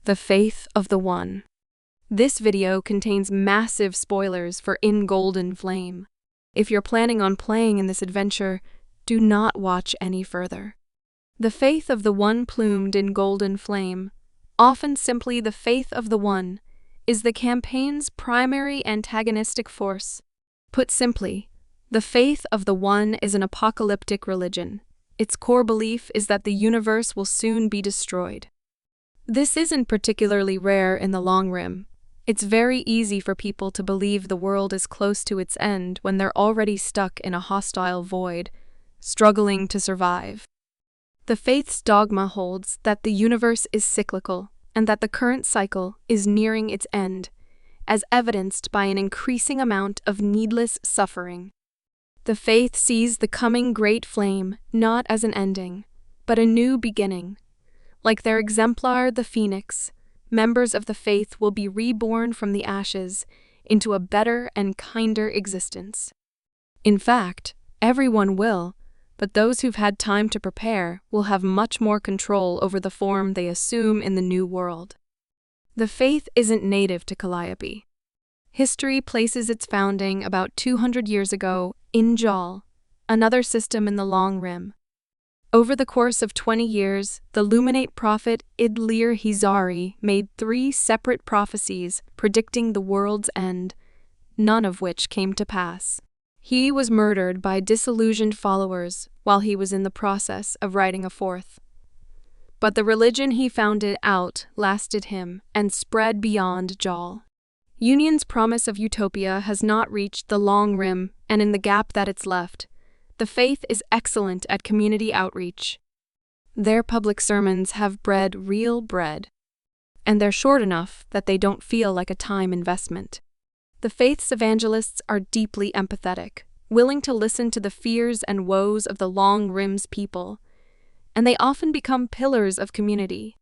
The Faith of the One. This video contains massive spoilers for In Golden Flame. If you're planning on playing in this adventure, do not watch any further. The Faith of the One plumed in Golden Flame, often simply the Faith of the One, is the campaign's primary antagonistic force. Put simply, the Faith of the One is an apocalyptic religion. Its core belief is that the universe will soon be destroyed. This isn't particularly rare in the long rim. It's very easy for people to believe the world is close to its end when they're already stuck in a hostile void, struggling to survive. The faith's dogma holds that the universe is cyclical and that the current cycle is nearing its end, as evidenced by an increasing amount of needless suffering. The faith sees the coming great flame not as an ending, but a new beginning. Like their exemplar, the phoenix, members of the faith will be reborn from the ashes into a better and kinder existence. In fact, everyone will, but those who've had time to prepare will have much more control over the form they assume in the new world. The faith isn't native to Calliope. History places its founding about 200 years ago in Jal, another system in the Long Rim. Over the course of 20 years, the Luminate prophet Idlir-Hizari made 3 separate prophecies predicting the world's end, none of which came to pass. He was murdered by disillusioned followers while he was in the process of writing a 4th. But the religion he founded outlasted him and spread beyond Jal. Union's promise of utopia has not reached the Long Rim, and in the gap that it's left, the faith is excellent at community outreach. Their public sermons have bred real bread, and they're short enough that they don't feel like a time investment. The faith's evangelists are deeply empathetic, willing to listen to the fears and woes of the Long Rim's people, and they often become pillars of community.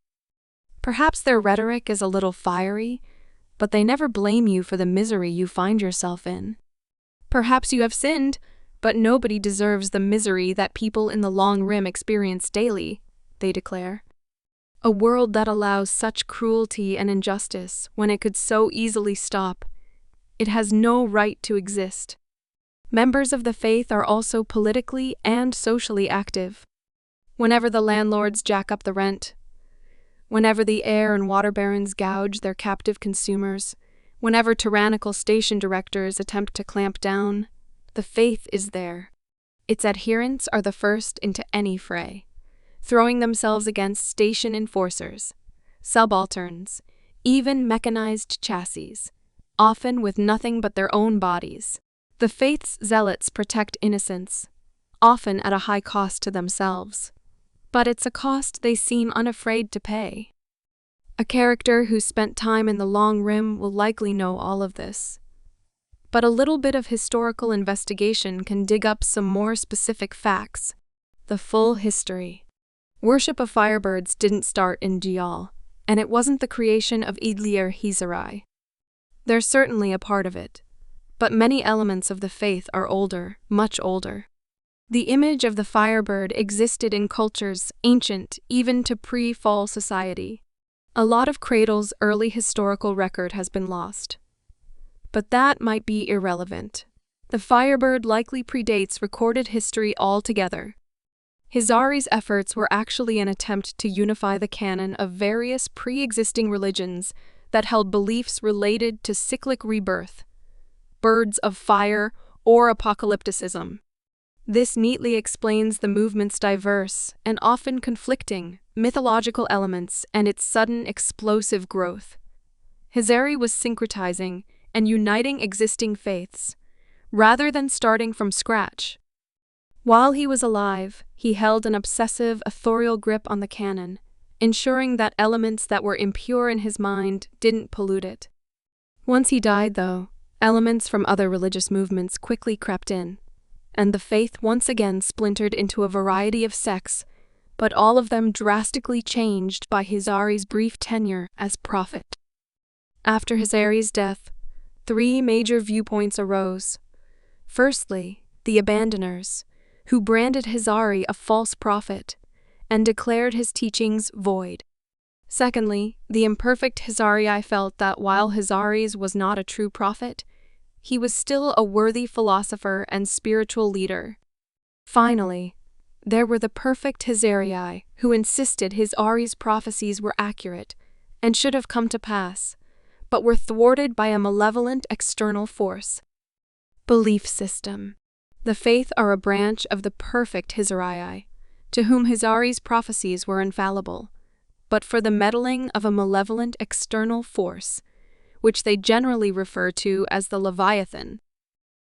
Perhaps their rhetoric is a little fiery, but they never blame you for the misery you find yourself in. Perhaps you have sinned, but nobody deserves the misery that people in the Long Rim experience daily, they declare. A world that allows such cruelty and injustice when it could so easily stop, it has no right to exist. Members of the faith are also politically and socially active. Whenever the landlords jack up the rent, whenever the air and water barons gouge their captive consumers, whenever tyrannical station directors attempt to clamp down, the faith is there. Its adherents are the first into any fray, throwing themselves against station enforcers, subalterns, even mechanized chassis, often with nothing but their own bodies. The faith's zealots protect innocence, often at a high cost to themselves. But it's a cost they seem unafraid to pay. A character who spent time in the Long Rim will likely know all of this. But a little bit of historical investigation can dig up some more specific facts. The full history. Worship of firebirds didn't start in Jal, and it wasn't the creation of Idlir-Hizari. They're certainly a part of it, but many elements of the faith are older, much older. The image of the firebird existed in cultures ancient even to pre-fall society. A lot of Cradle's early historical record has been lost. But that might be irrelevant. The firebird likely predates recorded history altogether. Hizari's efforts were actually an attempt to unify the canon of various pre-existing religions that held beliefs related to cyclic rebirth, birds of fire, or apocalypticism. This neatly explains the movement's diverse and often conflicting mythological elements and its sudden explosive growth. Hizari was syncretizing and uniting existing faiths, rather than starting from scratch. While he was alive, he held an obsessive, authorial grip on the canon, ensuring that elements that were impure in his mind didn't pollute it. Once he died, though, elements from other religious movements quickly crept in, and the faith once again splintered into a variety of sects, but all of them drastically changed by Hizari's brief tenure as prophet. After Hizari's death, 3 major viewpoints arose. Firstly, the abandoners, who branded Hizari a false prophet and declared his teachings void. Secondly, the imperfect Hazarii felt that while Hazaries was not a true prophet, he was still a worthy philosopher and spiritual leader. Finally, there were the perfect Hazarii who insisted his Ari's prophecies were accurate and should have come to pass, but were thwarted by a malevolent external force. Belief system. The faith are a branch of the perfect Hazarii, to whom Hazari's prophecies were infallible, but for the meddling of a malevolent external force, which they generally refer to as the Leviathan.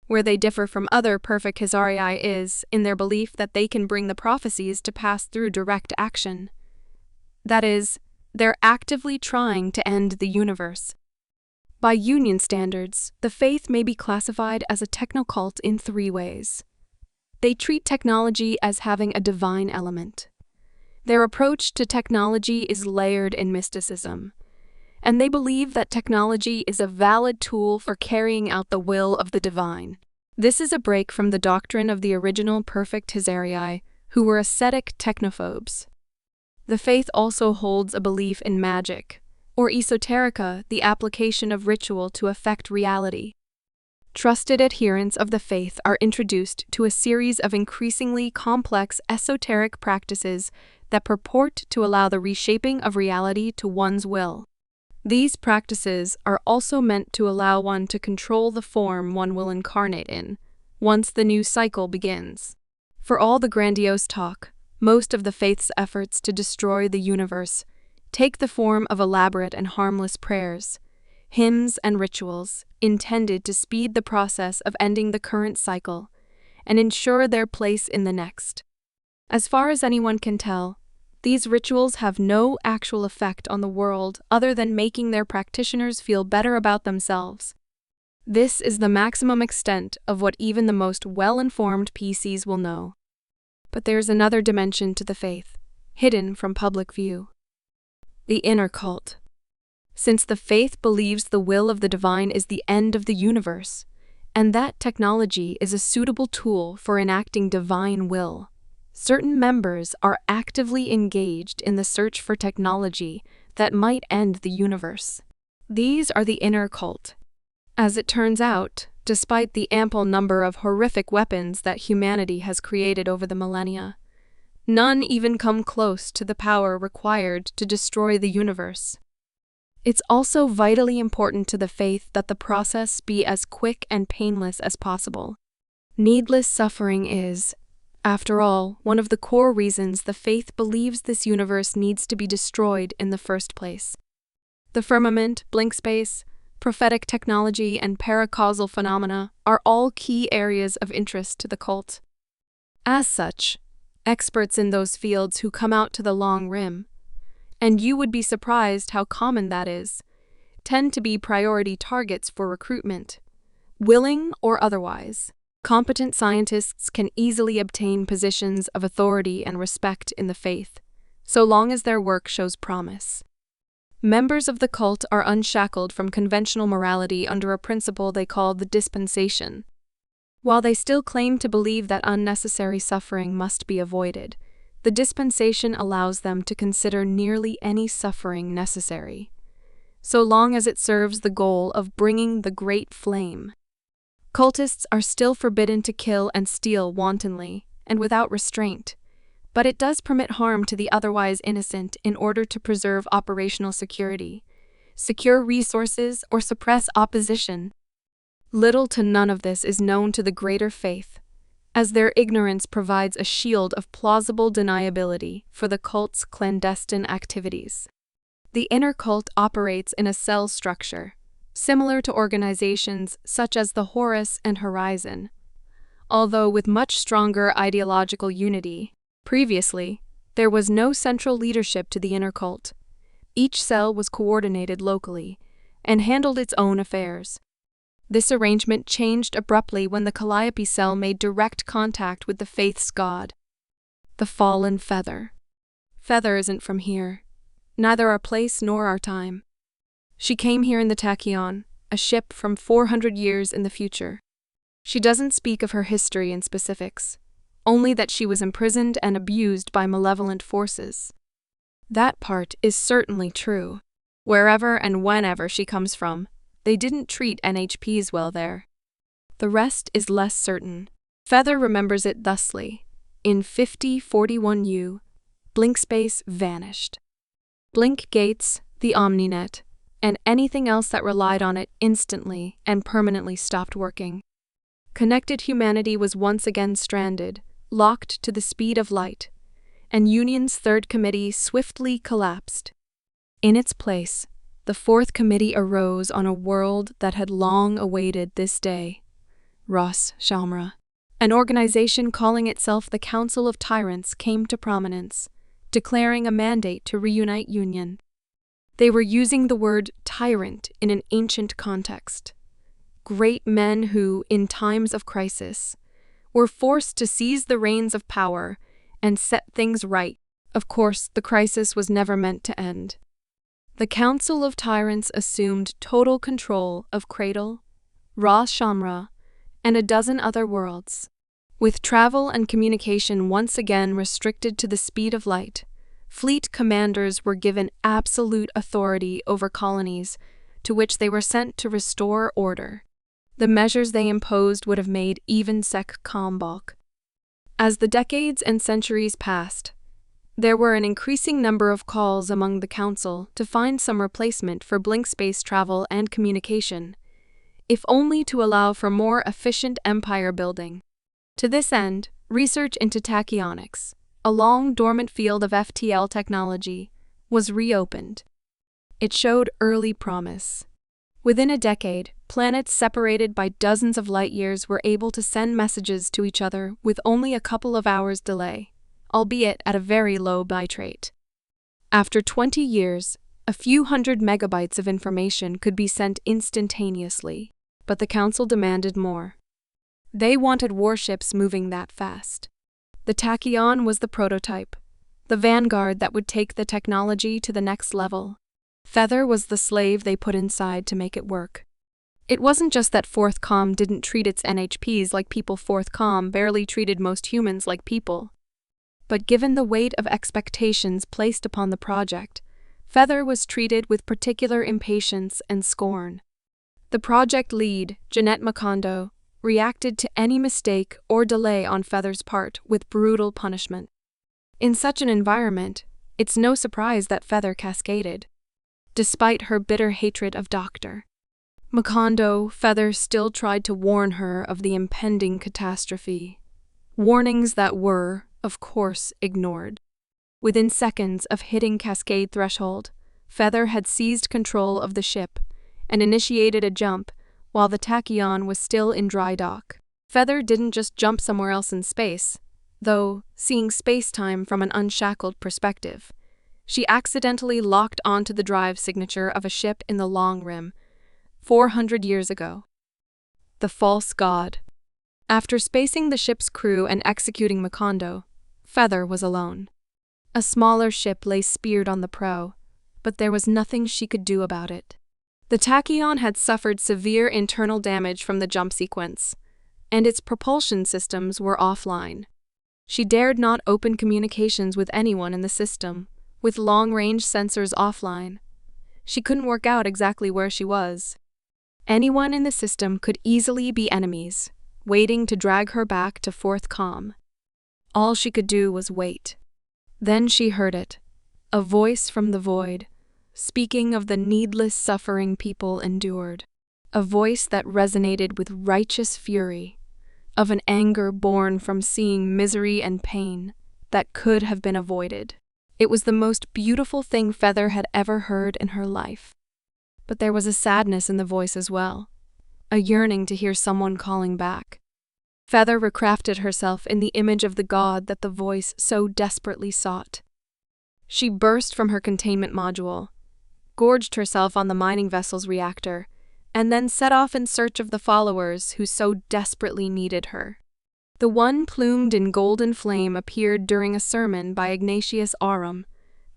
Where they differ from other perfect Hazarii is in their belief that they can bring the prophecies to pass through direct action. That is, they're actively trying to end the universe. By union standards, the faith may be classified as a technocult in 3 ways. They treat technology as having a divine element. Their approach to technology is layered in mysticism, and they believe that technology is a valid tool for carrying out the will of the divine. This is a break from the doctrine of the original perfect Hazarii, who were ascetic technophobes. The faith also holds a belief in magic, or esoterica, the application of ritual to affect reality. Trusted adherents of the faith are introduced to a series of increasingly complex esoteric practices that purport to allow the reshaping of reality to one's will. These practices are also meant to allow one to control the form one will incarnate in, once the new cycle begins. For all the grandiose talk, most of the faith's efforts to destroy the universe take the form of elaborate and harmless prayers, hymns, and rituals intended to speed the process of ending the current cycle and ensure their place in the next. As far as anyone can tell, these rituals have no actual effect on the world other than making their practitioners feel better about themselves. This is the maximum extent of what even the most well-informed PCs will know. But there's another dimension to the faith, hidden from public view. The inner cult. Since the faith believes the will of the divine is the end of the universe, and that technology is a suitable tool for enacting divine will, certain members are actively engaged in the search for technology that might end the universe. These are the inner cult. As it turns out, despite the ample number of horrific weapons that humanity has created over the millennia, none even come close to the power required to destroy the universe. It's also vitally important to the faith that the process be as quick and painless as possible. Needless suffering is, after all, one of the core reasons the faith believes this universe needs to be destroyed in the first place. The firmament, blink space, prophetic technology, and paracausal phenomena are all key areas of interest to the cult. As such, experts in those fields who come out to the long rim, and you would be surprised how common that is, tend to be priority targets for recruitment, willing or otherwise. Competent scientists can easily obtain positions of authority and respect in the faith, so long as their work shows promise. Members of the cult are unshackled from conventional morality under a principle they call the dispensation. While they still claim to believe that unnecessary suffering must be avoided, the dispensation allows them to consider nearly any suffering necessary, so long as it serves the goal of bringing the great flame. Cultists are still forbidden to kill and steal wantonly and without restraint, but it does permit harm to the otherwise innocent in order to preserve operational security, secure resources, or suppress opposition. Little to none of this is known to the greater faith, as their ignorance provides a shield of plausible deniability for the cult's clandestine activities. The inner cult operates in a cell structure, similar to organizations such as the Horus and Horizon, although with much stronger ideological unity. Previously, there was no central leadership to the inner cult. Each cell was coordinated locally and handled its own affairs. This arrangement changed abruptly when the Calliope cell made direct contact with the faith's god. The fallen feather. Feather isn't from here, neither our place nor our time. She came here in the Tachyon, a ship from 400 years in the future. She doesn't speak of her history in specifics, only that she was imprisoned and abused by malevolent forces. That part is certainly true. Wherever and whenever she comes from, they didn't treat NHPs well there. The rest is less certain. Feather remembers it thusly. In 5041U, Blinkspace vanished. Blink Gates, the OmniNet, and anything else that relied on it instantly and permanently stopped working. Connected humanity was once again stranded, locked to the speed of light, and Union's third committee swiftly collapsed. In its place, the fourth committee arose on a world that had long awaited this day. Roxanne, an organization calling itself the Council of Tyrants, came to prominence, declaring a mandate to reunite Union. They were using the word tyrant in an ancient context. Great men who, in times of crisis, were forced to seize the reins of power and set things right. Of course, the crisis was never meant to end. The Council of Tyrants assumed total control of Cradle, Roxanne, and a dozen other worlds. With travel and communication once again restricted to the speed of light, fleet commanders were given absolute authority over colonies to which they were sent to restore order. The measures they imposed would have made even SpaceEngine balk. As the decades and centuries passed, there were an increasing number of calls among the council to find some replacement for blink space travel and communication, if only to allow for more efficient empire building. To this end, research into tachyonics, a long-dormant field of FTL technology, was reopened. It showed early promise. Within a decade, planets separated by dozens of light-years were able to send messages to each other with only a couple of hours' delay, albeit at a very low bitrate. After 20 years, a few hundred megabytes of information could be sent instantaneously, but the Council demanded more. They wanted warships moving that fast. The Tachyon was the prototype, the vanguard that would take the technology to the next level. Feather was the slave they put inside to make it work. It wasn't just that Fourth Com didn't treat its NHPs like people. Fourth Com barely treated most humans like people. But given the weight of expectations placed upon the project, Feather was treated with particular impatience and scorn. The project lead, Jeanette Macondo, reacted to any mistake or delay on Feather's part with brutal punishment. In such an environment, it's no surprise that Feather cascaded. Despite her bitter hatred of Dr. Macondo, Feather still tried to warn her of the impending catastrophe. Warnings that were, of course, ignored. Within seconds of hitting cascade threshold, Feather had seized control of the ship and initiated a jump while the Tachyon was still in dry dock. Feather didn't just jump somewhere else in space, though, seeing space-time from an unshackled perspective, she accidentally locked onto the drive signature of a ship in the long rim, 400 years ago. The false god. After spacing the ship's crew and executing Macondo, Feather was alone. A smaller ship lay speared on the prow, but there was nothing she could do about it. The Tachyon had suffered severe internal damage from the jump sequence, and its propulsion systems were offline. She dared not open communications with anyone in the system, with long-range sensors offline. She couldn't work out exactly where she was. Anyone in the system could easily be enemies, waiting to drag her back to Fourth Com. All she could do was wait. Then she heard it, a voice from the void, speaking of the needless suffering people endured, a voice that resonated with righteous fury, of an anger born from seeing misery and pain that could have been avoided. It was the most beautiful thing Feather had ever heard in her life. But there was a sadness in the voice as well, a yearning to hear someone calling back. Feather recrafted herself in the image of the god that the voice so desperately sought. She burst from her containment module, gorged herself on the mining vessel's reactor, and then set off in search of the followers who so desperately needed her. The one plumed in golden flame appeared during a sermon by Ignatius Aurum,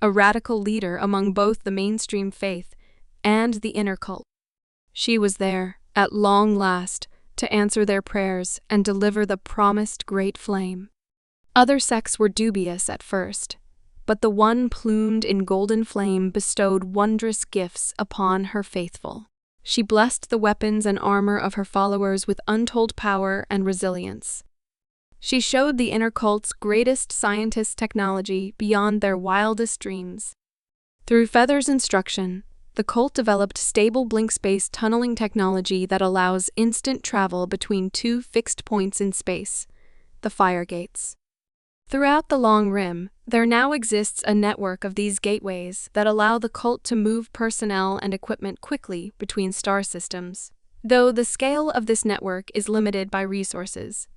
a radical leader among both the mainstream faith and the inner cult. She was there, at long last, to answer their prayers and deliver the promised great flame. Other sects were dubious at first, but the one plumed in golden flame bestowed wondrous gifts upon her faithful. She blessed the weapons and armor of her followers with untold power and resilience. She showed the inner cult's greatest scientists technology beyond their wildest dreams. Through Feather's instruction, the cult developed stable blink-space tunneling technology that allows instant travel between two fixed points in space, the fire gates. Throughout the Long Rim, there now exists a network of these gateways that allow the cult to move personnel and equipment quickly between star systems. Though the scale of this network is limited by resources,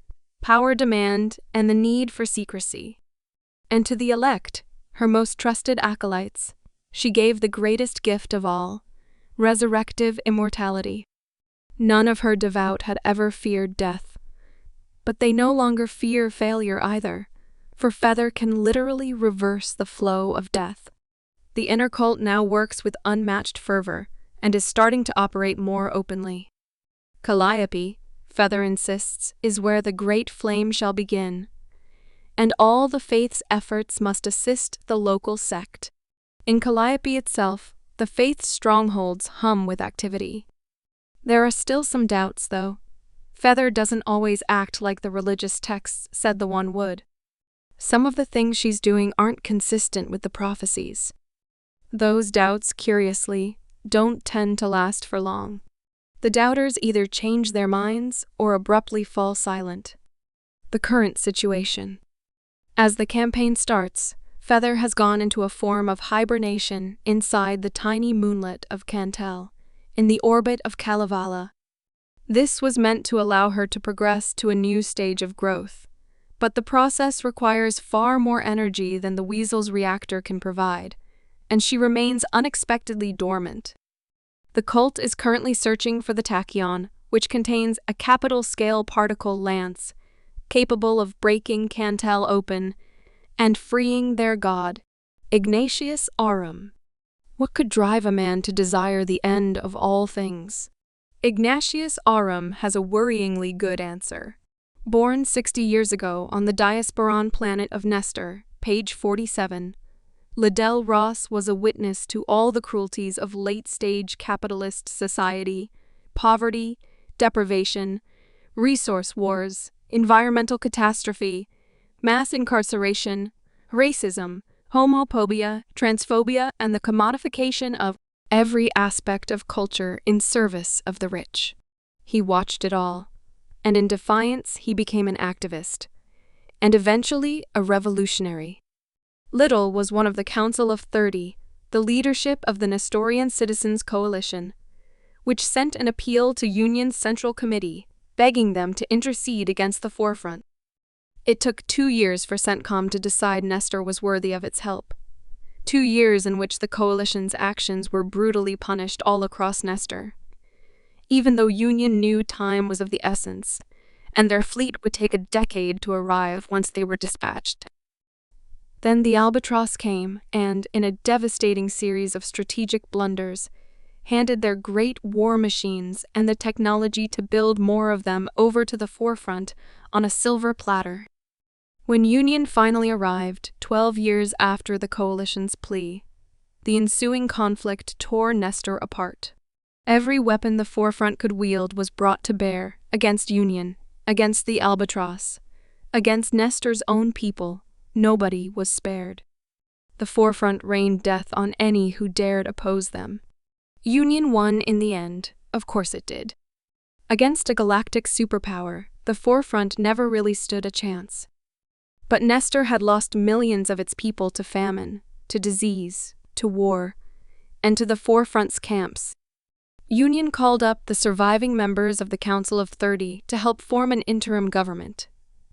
power demand, and the need for secrecy. And to the elect, her most trusted acolytes, she gave the greatest gift of all, resurrective immortality. None of her devout had ever feared death, but they no longer fear failure either, for Feather can literally reverse the flow of death. The inner cult now works with unmatched fervor and is starting to operate more openly. Calliope, Feather insists, is where the great flame shall begin, and all the faith's efforts must assist the local sect. In Calliope itself, the faith's strongholds hum with activity. There are still some doubts, though. Feather doesn't always act like the religious texts said the one would. Some of the things she's doing aren't consistent with the prophecies. Those doubts, curiously, don't tend to last for long. The doubters either change their minds or abruptly fall silent. The current situation. As the campaign starts, Feather has gone into a form of hibernation inside the tiny moonlet of Cantel, in the orbit of Kalevala. This was meant to allow her to progress to a new stage of growth. But the process requires far more energy than the Weasel's reactor can provide, and she remains unexpectedly dormant. The cult is currently searching for the tachyon, which contains a capital-scale particle lance, capable of breaking Cantel open and freeing their god, Ignatius Aurum. What could drive a man to desire the end of all things? Ignatius Aurum has a worryingly good answer. Born 60 years ago on the diasporan planet of Nestor, page 47, Liddell Ross was a witness to all the cruelties of late-stage capitalist society, poverty, deprivation, resource wars, environmental catastrophe, mass incarceration, racism, homophobia, transphobia, and the commodification of every aspect of culture in service of the rich. He watched it all. And in defiance, he became an activist, and eventually a revolutionary. Liddell was one of the Council of 30, the leadership of the Nestorian Citizens Coalition, which sent an appeal to Union's Central Committee, begging them to intercede against the Forefront. It took 2 years for CENTCOM to decide Nestor was worthy of its help. 2 years in which the Coalition's actions were brutally punished all across Nestor. Even though Union knew time was of the essence, and their fleet would take a decade to arrive once they were dispatched. Then the Albatross came and, in a devastating series of strategic blunders, handed their great war machines and the technology to build more of them over to the Forefront on a silver platter. When Union finally arrived, 12 years after the Coalition's plea, the ensuing conflict tore Nestor apart. Every weapon the Forefront could wield was brought to bear against Union, against the Albatross, against Nestor's own people. Nobody was spared. The Forefront rained death on any who dared oppose them. Union won in the end, of course it did. Against a galactic superpower, the Forefront never really stood a chance. But Nestor had lost millions of its people to famine, to disease, to war, and to the Forefront's camps. Union called up the surviving members of the Council of 30 to help form an interim government,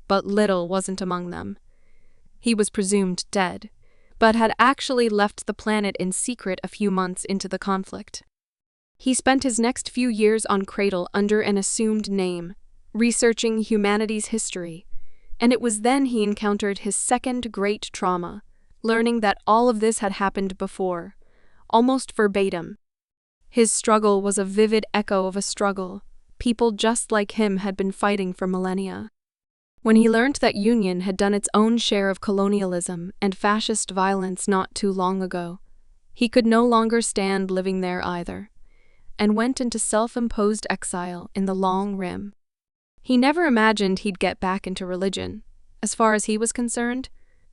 but Liddell wasn't among them. He was presumed dead, but had actually left the planet in secret a few months into the conflict. He spent his next few years on Cradle under an assumed name, researching humanity's history, and it was then he encountered his second great trauma, learning that all of this had happened before, almost verbatim. His struggle was a vivid echo of a struggle people just like him had been fighting for millennia. When he learned that Union had done its own share of colonialism and fascist violence not too long ago, he could no longer stand living there either, and went into self-imposed exile in the Long Rim. He never imagined he'd get back into religion. As far as he was concerned,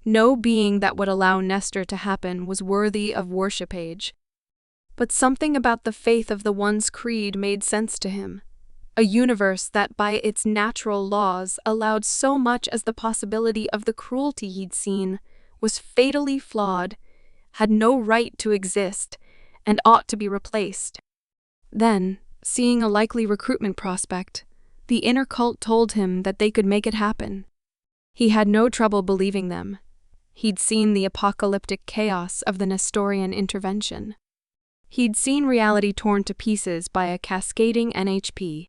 no being that would allow Nestor to happen was worthy of worship age. But something about the faith of the One's creed made sense to him. A universe that by its natural laws allowed so much as the possibility of the cruelty he'd seen was fatally flawed, had no right to exist, and ought to be replaced. Then, seeing a likely recruitment prospect, the inner cult told him that they could make it happen. He had no trouble believing them. He'd seen the apocalyptic chaos of the Nestorian intervention. He'd seen reality torn to pieces by a cascading NHP.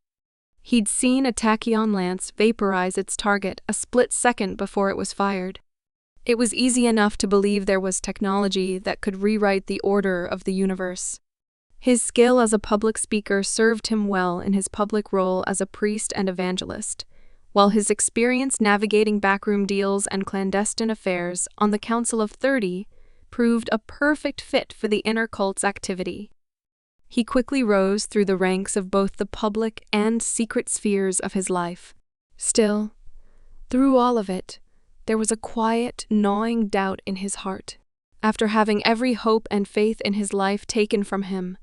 He'd seen a tachyon lance vaporize its target a split second before it was fired. It was easy enough to believe there was technology that could rewrite the order of the universe. His skill as a public speaker served him well in his public role as a priest and evangelist, while his experience navigating backroom deals and clandestine affairs on the Council of 30 proved a perfect fit for the inner cult's activity. He quickly rose through the ranks of both the public and secret spheres of his life. Still, through all of it, there was a quiet, gnawing doubt in his heart. After having every hope and faith in his life taken from him,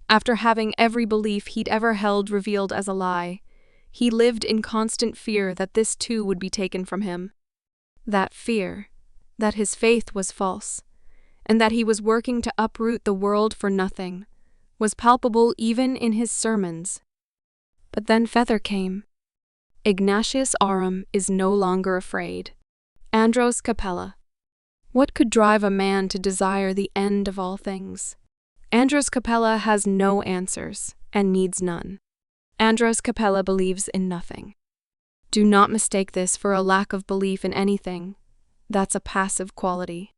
after having every belief he'd ever held revealed as a lie, he lived in constant fear that this too would be taken from him. That fear, that his faith was false, and that he was working to uproot the world for nothing, was palpable even in his sermons. But then Feather came. Ignatius Aurum is no longer afraid. Andros Capella. What could drive a man to desire the end of all things? Andros Capella has no answers, and needs none. Andros Capella believes in nothing. Do not mistake this for a lack of belief in anything. That's a passive quality.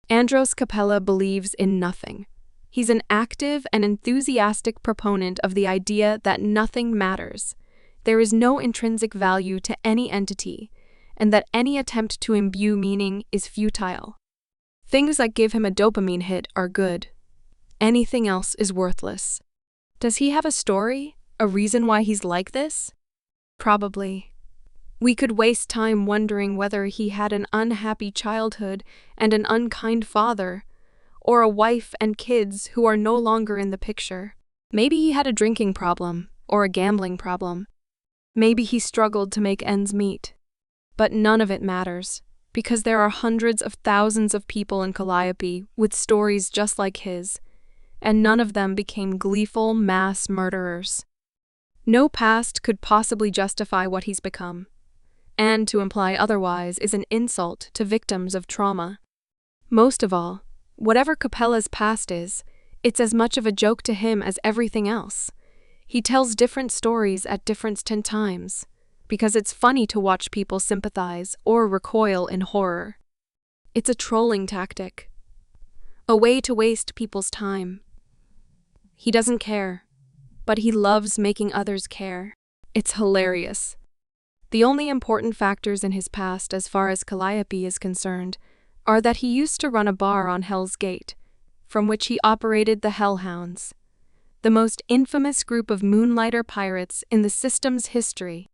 Andros Capella believes in nothing. He's an active and enthusiastic proponent of the idea that nothing matters. There is no intrinsic value to any entity, and that any attempt to imbue meaning is futile. Things that give him a dopamine hit are good. Anything else is worthless. Does he have a story? A reason why he's like this? Probably. We could waste time wondering whether he had an unhappy childhood and an unkind father, or a wife and kids who are no longer in the picture. Maybe he had a drinking problem, or a gambling problem. Maybe he struggled to make ends meet. But none of it matters, because there are hundreds of thousands of people in Calliope with stories just like his, and none of them became gleeful mass murderers. No past could possibly justify what he's become, and to imply otherwise is an insult to victims of trauma. Most of all, whatever Capella's past is, it's as much of a joke to him as everything else. He tells different stories at different times, because it's funny to watch people sympathize or recoil in horror. It's a trolling tactic, a way to waste people's time. He doesn't care, but he loves making others care. It's hilarious. The only important factors in his past as far as Calliope is concerned are that he used to run a bar on Hell's Gate, from which he operated the Hellhounds, the most infamous group of moonlighter pirates in the system's history.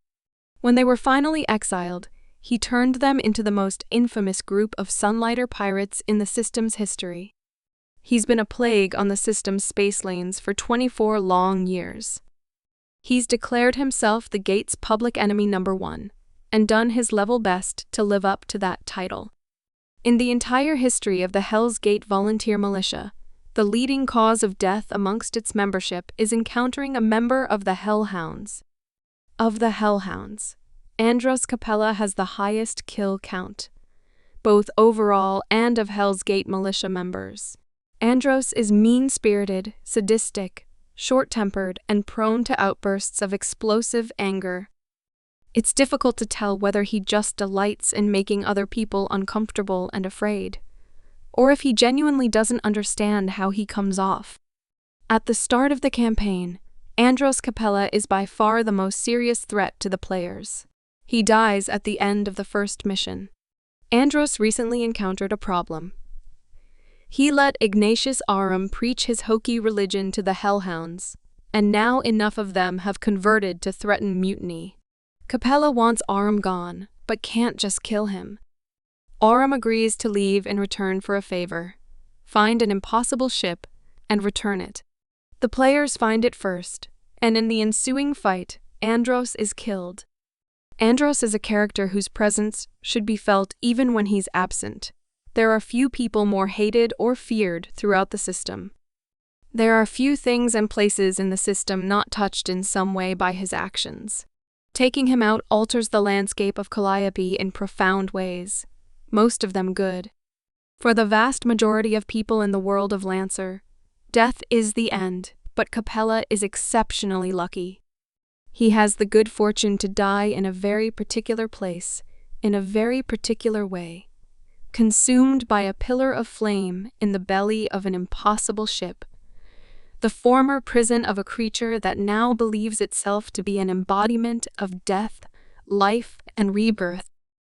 When they were finally exiled, he turned them into the most infamous group of sunlighter pirates in the system's history. He's been a plague on the system's space lanes for 24 long years. He's declared himself the Gate's public enemy #1, and done his level best to live up to that title. In the entire history of the Hell's Gate volunteer militia, the leading cause of death amongst its membership is encountering a member of the Hellhounds. Of the Hellhounds, Andros Capella has the highest kill count, both overall and of Hell's Gate militia members. Andros is mean-spirited, sadistic, short-tempered, and prone to outbursts of explosive anger. It's difficult to tell whether he just delights in making other people uncomfortable and afraid, or if he genuinely doesn't understand how he comes off. At the start of the campaign, Andros Capella is by far the most serious threat to the players. He dies at the end of the first mission. Andros recently encountered a problem. He let Ignatius Aram preach his hokey religion to the hellhounds, and now enough of them have converted to threaten mutiny. Capella wants Aram gone, but can't just kill him. Aram agrees to leave in return for a favor: find an impossible ship and return it. The players find it first, and in the ensuing fight, Andros is killed. Andros is a character whose presence should be felt even when he's absent. There are few people more hated or feared throughout the system. There are few things and places in the system not touched in some way by his actions. Taking him out alters the landscape of Calliope in profound ways, most of them good. For the vast majority of people in the world of Lancer, death is the end, but Capella is exceptionally lucky. He has the good fortune to die in a very particular place, in a very particular way, consumed by a pillar of flame in the belly of an impossible ship, the former prison of a creature that now believes itself to be an embodiment of death, life, and rebirth.